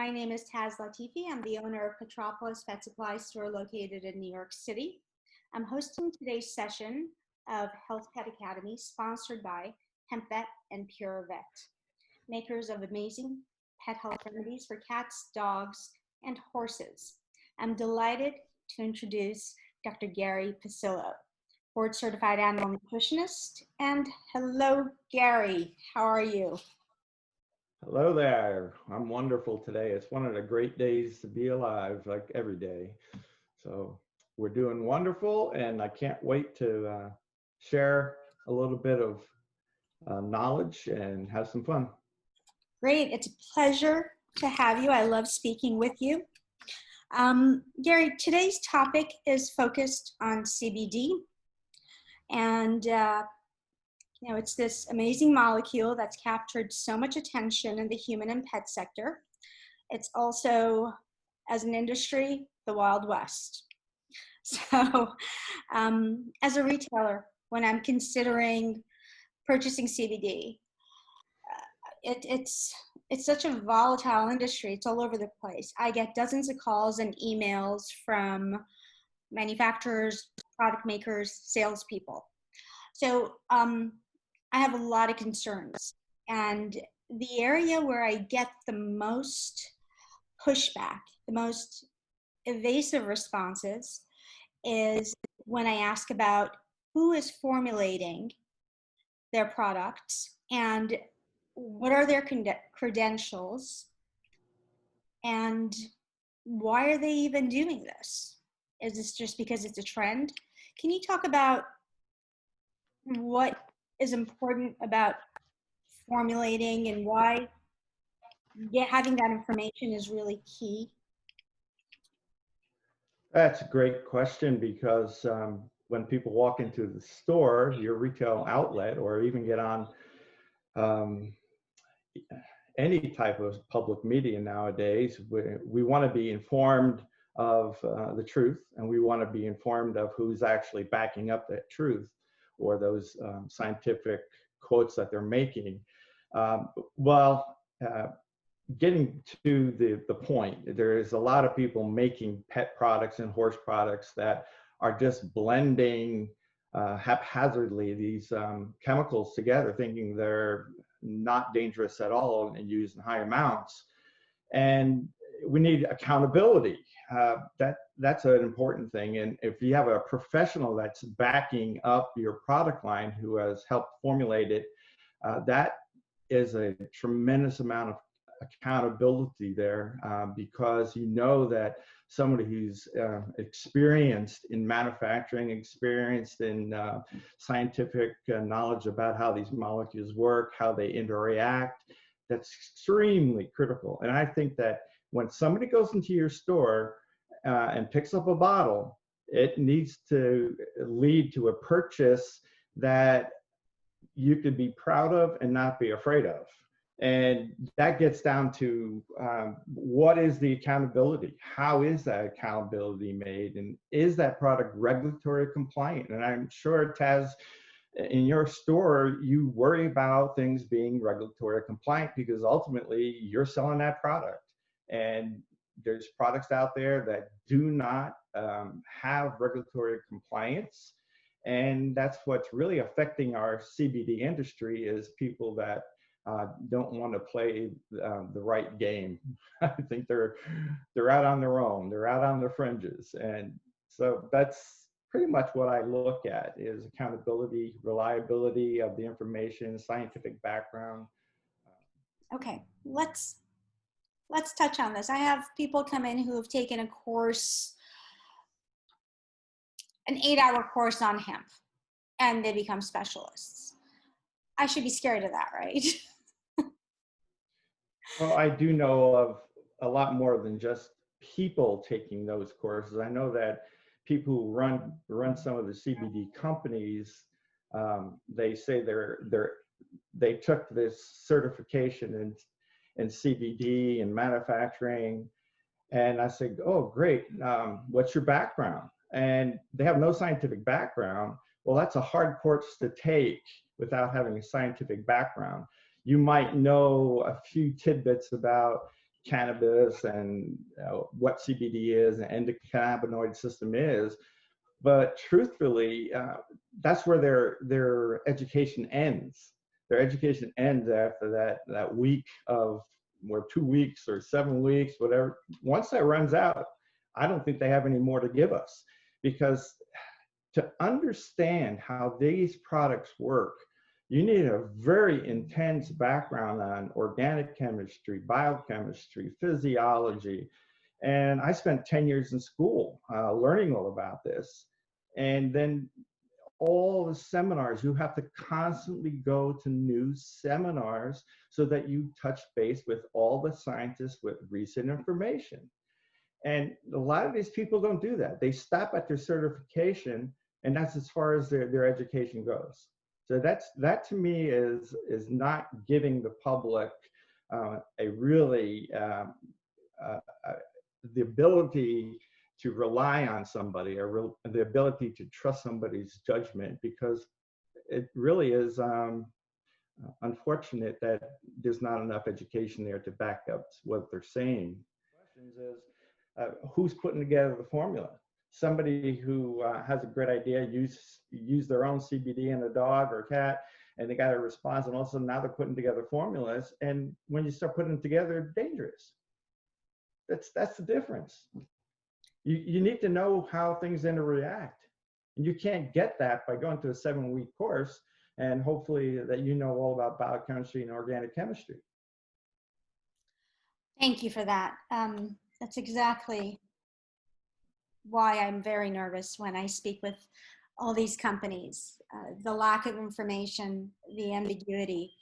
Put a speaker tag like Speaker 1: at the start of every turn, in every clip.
Speaker 1: My name is Taz Latifi. I'm the owner of Petropolis Pet Supply Store located in New York City. I'm hosting today's session of Health Pet Academy, sponsored by HempVet and PureVet, makers of amazing pet health remedies for cats, dogs, and horses. I'm delighted to introduce Dr. Gary Pusillo, board-certified animal nutritionist. And hello, Gary. How are you?
Speaker 2: Hello there. I'm wonderful today. It's one of the great days to be alive, like every day. So we're doing wonderful, and I can't wait to share a little bit of knowledge and have some fun.
Speaker 1: Great. It's a pleasure to have you. I love speaking with you. Gary, today's topic is focused on CBD. And it's this amazing molecule that's captured so much attention in the human and pet sector. It's also, as an industry, the Wild West. So as a retailer, when I'm considering purchasing CBD, it's such a volatile industry. It's all over the place. I get dozens of calls and emails from manufacturers, product makers, salespeople. So I have a lot of concerns, and the area where I get the most pushback, the most evasive responses, is when I ask about who is formulating their products and what are their credentials and why are they even doing this? Is this just because it's a trend? Can you talk about what is important about formulating and why having that information is really key?
Speaker 2: That's a great question, because when people walk into the store, your retail outlet, or even get on any type of public media nowadays, we want to be informed of the truth, and we want to be informed of who's actually backing up that truth, or those scientific quotes that they're making. Getting to the point, there is a lot of people making pet products and horse products that are just blending haphazardly these chemicals together, thinking they're not dangerous at all and used in high amounts. And we need accountability. That's an important thing. And if you have a professional that's backing up your product line who has helped formulate it, that is a tremendous amount of accountability there, because you know that somebody who's experienced in manufacturing, experienced in scientific knowledge about how these molecules work, how they interact, that's extremely critical. And I think that when somebody goes into your store and picks up a bottle, it needs to lead to a purchase that you could be proud of and not be afraid of. And that gets down to what is the accountability? How is that accountability made? And is that product regulatory compliant? And I'm sure, Taz, in your store, you worry about things being regulatory compliant, because ultimately you're selling that product. And there's products out there that do not have regulatory compliance. And that's what's really affecting our CBD industry, is people that don't want to play the right game. I think they're out on their own. They're out on the fringes. And so that's pretty much what I look at, is accountability, reliability of the information, scientific background.
Speaker 1: Okay, let's touch on this. I have people come in who have taken a course, an 8-hour course on hemp, and they become specialists. I should be scared of that, right?
Speaker 2: Well, I do know of a lot more than just people taking those courses. I know that people who run some of the CBD companies, they say they took this certification in CBD and manufacturing, and I said, "Oh, great! What's your background?" And they have no scientific background. Well, that's a hard course to take without having a scientific background. You might know a few tidbits about cannabis and what CBD is and endocannabinoid system is. But truthfully, that's where their education ends. Their education ends after that week of, or 2 weeks or 7 weeks, whatever. Once that runs out, I don't think they have any more to give us, because to understand how these products work, you need a very intense background on organic chemistry, biochemistry, physiology. And I spent 10 years in school learning all about this. And then all the seminars, you have to constantly go to new seminars so that you touch base with all the scientists with recent information. And a lot of these people don't do that. They stop at their certification, and that's as far as their education goes. So that to me is not giving the public a really the ability to rely on somebody, or the ability to trust somebody's judgment, because it really is unfortunate that there's not enough education there to back up what they're saying. Questions is who's putting together the formula? Somebody who has a great idea, use their own CBD in a dog or a cat, and they got a response, and all of a sudden now they're putting together formulas, and when you start putting them together, they're dangerous. That's the difference. You need to know how things interact. And you can't get that by going to a 7-week course and hopefully that you know all about biochemistry and organic chemistry.
Speaker 1: Thank you for that. That's exactly why I'm very nervous when I speak with all these companies. The lack of information, the ambiguity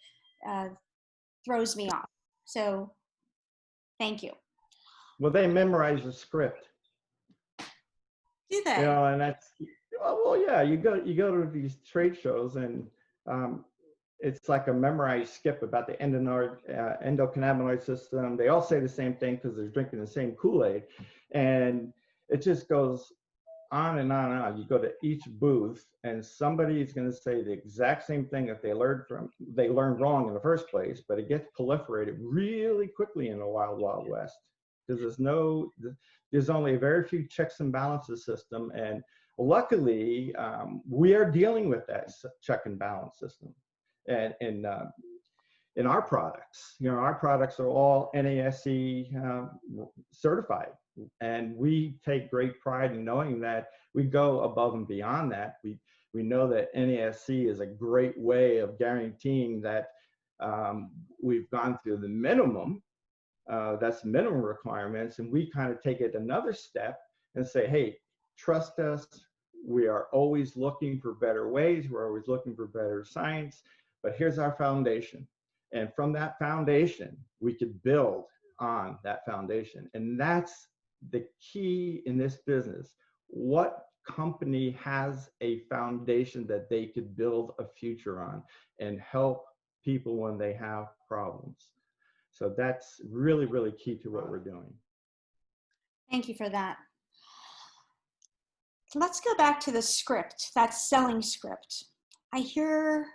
Speaker 1: throws me off. So thank you.
Speaker 2: Well, they memorize the script.
Speaker 1: Do they?
Speaker 2: You know, and that's, well, yeah, you go to these trade shows, and it's like a memorized skip about the endocannabinoid system. They all say the same thing because they're drinking the same Kool-Aid, and it just goes on and on and on. You go to each booth, and somebody is going to say the exact same thing that they learned wrong in the first place, but it gets proliferated really quickly in the wild west, because there's only a very few checks and balances system, and luckily we are dealing with that check and balance system, and in our products. You know, our products are all NASE certified, and we take great pride in knowing that we go above and beyond that. We know that NASE is a great way of guaranteeing that we've gone through the minimum. That's minimum requirements, and we kind of take it another step and say, hey, trust us. We are always looking for better ways. We're always looking for better science, but here's our foundation. And from that foundation, we could build on that foundation. And that's the key in this business. What company has a foundation that they could build a future on and help people when they have problems? So that's really, really key to what we're doing.
Speaker 1: Thank you for that. Let's go back to the script, that selling script. I hear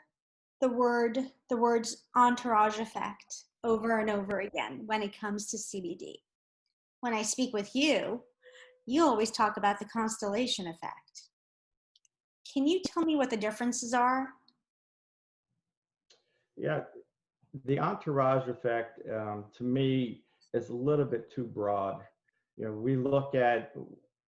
Speaker 1: the words Entourage Effect over and over again when it comes to CBD. When I speak with you, you always talk about the Constellation Effect. Can you tell me what the differences are?
Speaker 2: Yeah, the Entourage Effect, to me, is a little bit too broad. You know, we look at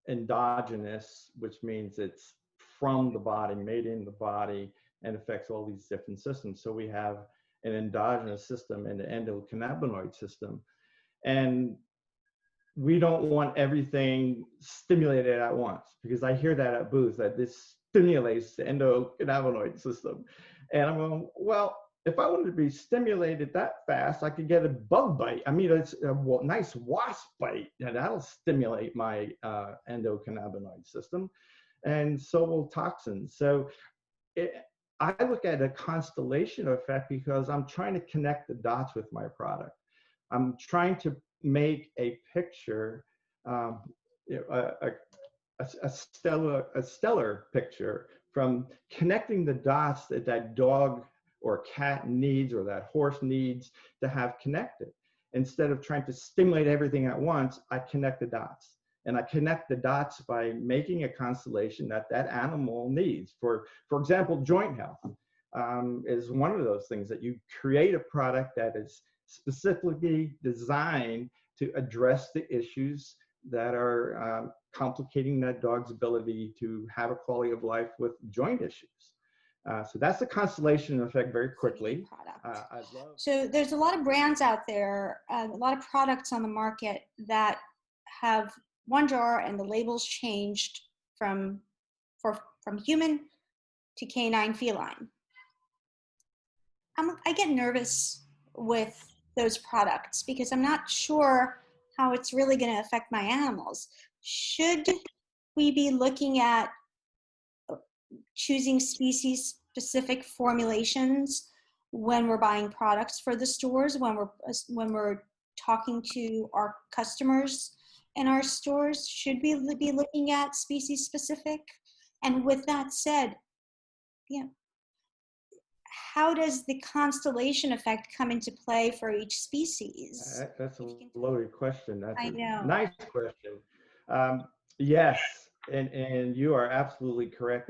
Speaker 2: endogenous, which means it's from the body, made in the body, and affects all these different systems. So we have an endogenous system and an endocannabinoid system. And we don't want everything stimulated at once, because I hear that at booths, that this stimulates the endocannabinoid system. And I'm going, well, if I wanted to be stimulated that fast, I could get a bug bite. I mean, it's a nice wasp bite, and that'll stimulate my endocannabinoid system, and so will toxins. So I look at a constellation effect because I'm trying to connect the dots with my product. I'm trying to make a picture, a stellar picture, from connecting the dots that dog or cat needs, or that horse needs to have connected. instead of trying to stimulate everything at once, I connect the dots. And I connect the dots by making a constellation that that animal needs. For example, joint health is one of those things that you create a product that is specifically designed to address the issues that are complicating that dog's ability to have a quality of life with joint issues. So that's the Constellation Effect very quickly.
Speaker 1: So there's a lot of brands out there, a lot of products on the market that have one jar and the labels changed from human to canine feline. I get nervous with those products because I'm not sure how it's really going to affect my animals. Should we be looking at choosing species-specific formulations when we're buying products for the stores, when we're talking to our customers in our stores? Should we be looking at species-specific? And with that said, how does the Constellation Effect come into play for each species?
Speaker 2: That's a loaded question. That's
Speaker 1: I know.
Speaker 2: a nice question. Yes, and you are absolutely correct.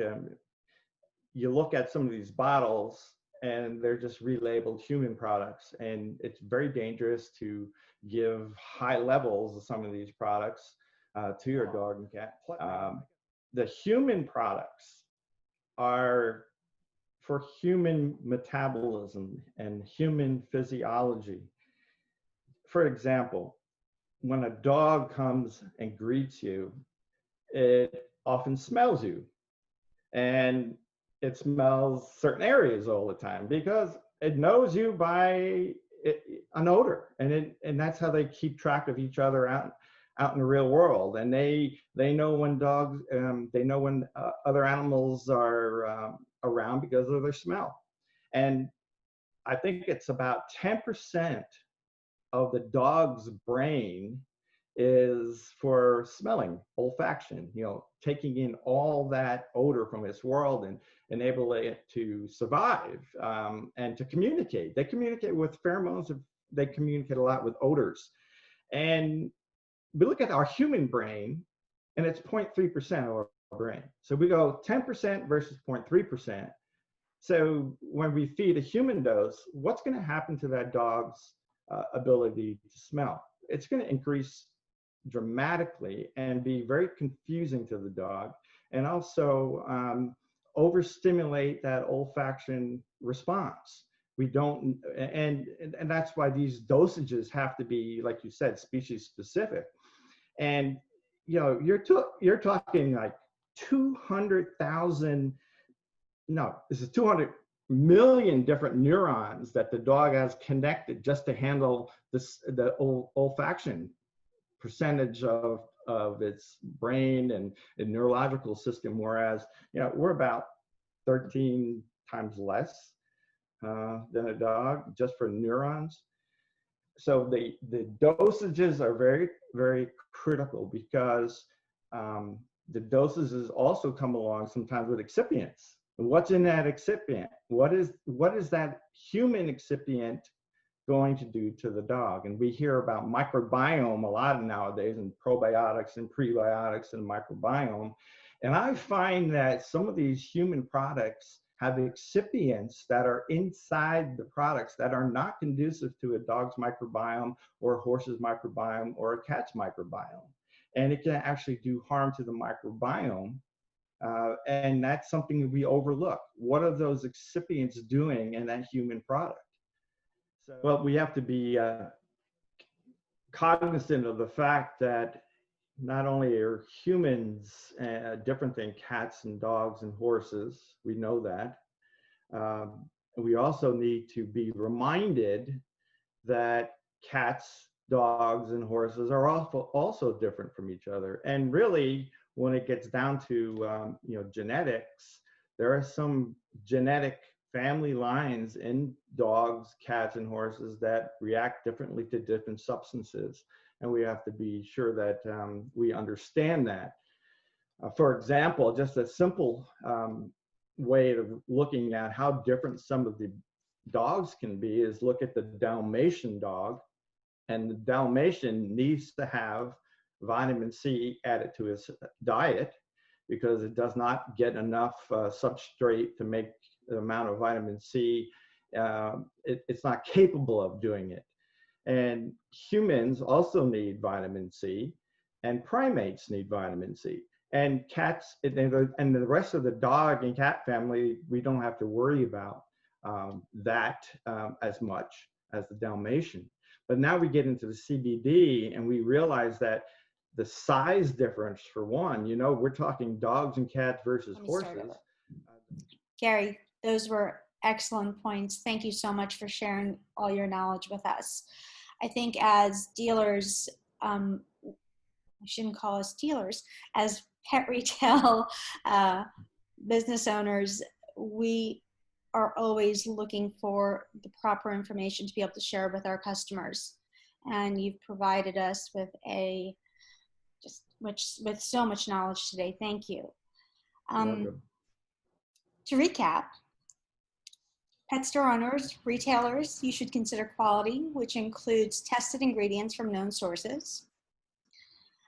Speaker 2: You look at some of these bottles and they're just relabeled human products, and it's very dangerous to give high levels of some of these products to your dog and cat. The human products are for human metabolism and human physiology. For example, when a dog comes and greets you, it often smells you, and it smells certain areas all the time because it knows you by an odor, and that's how they keep track of each other out in the real world. And they know when dogs, they know when other animals are around because of their smell. And I think it's about 10% of the dog's brain is for smelling, olfaction, taking in all that odor from its world and enable it to survive and to communicate. They communicate with pheromones, they communicate a lot with odors. And we look at our human brain, and it's 0.3% of our brain. So we go 10% versus 0.3%. So when we feed a human dose, what's going to happen to that dog's ability to smell? It's going to increase dramatically and be very confusing to the dog, and also overstimulate that olfaction response. We don't, and that's why these dosages have to be, like you said, species specific. And you're talking like 200,000. No, this is 200 million different neurons that the dog has connected just to handle the olfaction percentage of its brain and neurological system, whereas we're about 13 times less than a dog just for neurons. So the dosages are very, very critical, because the dosages also come along sometimes with excipients. What's in that excipient? What is that human excipient going to do to the dog? And we hear about microbiome a lot nowadays, and probiotics and prebiotics and microbiome. And I find that some of these human products have excipients that are inside the products that are not conducive to a dog's microbiome or a horse's microbiome or a cat's microbiome. And it can actually do harm to the microbiome. And that's something that we overlook. What are those excipients doing in that human product? So, well, we have to be cognizant of the fact that not only are humans different than cats and dogs and horses, we know that. We also need to be reminded that cats, dogs, and horses are also different from each other. And really, when it gets down to genetics, there are some genetic family lines in dogs, cats, and horses that react differently to different substances. And we have to be sure that we understand that. For example, just a simple way of looking at how different some of the dogs can be is look at the Dalmatian dog And the Dalmatian needs to have vitamin C added to his diet because it does not get enough substrate to make the amount of vitamin C. It's not capable of doing it. And humans also need vitamin C, and primates need vitamin C. And cats and the rest of the dog and cat family, we don't have to worry about that as much as the Dalmatian. But now we get into the CBD and we realize that the size difference, for one, you know, we're talking dogs and cats versus horses.
Speaker 1: Gary, those were excellent points. Thank you so much for sharing all your knowledge with us. I think as dealers, I shouldn't call us dealers, as pet retail business owners, we are always looking for the proper information to be able to share with our customers. And you've provided us with with so much knowledge today. Thank you. To recap, pet store owners, retailers, you should consider quality, which includes tested ingredients from known sources,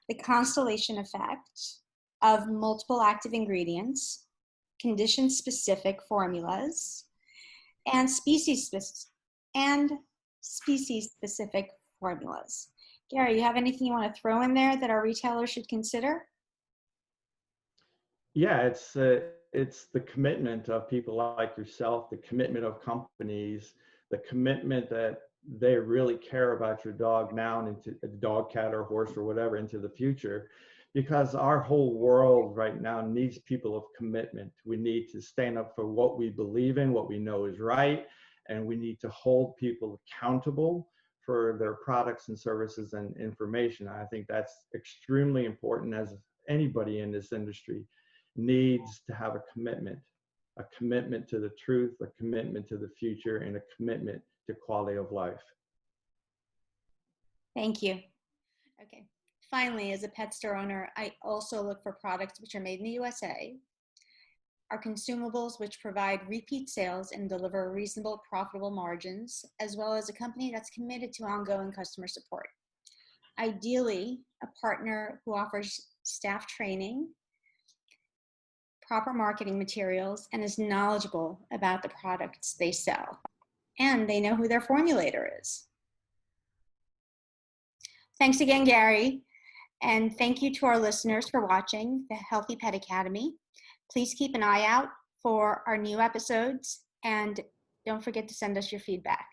Speaker 1: the Constellation Effect of multiple active ingredients, condition-specific formulas, and species-specific formulas. Gary, you have anything you want to throw in there that our retailers should consider?
Speaker 2: Yeah, it's the commitment of people like yourself, the commitment of companies, the commitment that they really care about your dog now and into a dog, cat, or horse or whatever into the future, because our whole world right now needs people of commitment. We need to stand up for what we believe in, what we know is right, and we need to hold people accountable for their products and services and information. I think that's extremely important, as anybody in this industry needs to have a commitment to the truth, a commitment to the future, and a commitment to quality of life.
Speaker 1: Thank you. Okay. Finally, as a pet store owner, I also look for products which are made in the USA, are consumables which provide repeat sales and deliver reasonable, profitable margins, as well as a company that's committed to ongoing customer support. Ideally, a partner who offers staff training, proper marketing materials, and is knowledgeable about the products they sell. And they know who their formulator is. Thanks again, Gary. And thank you to our listeners for watching the Healthy Pet Academy. Please keep an eye out for our new episodes, and don't forget to send us your feedback.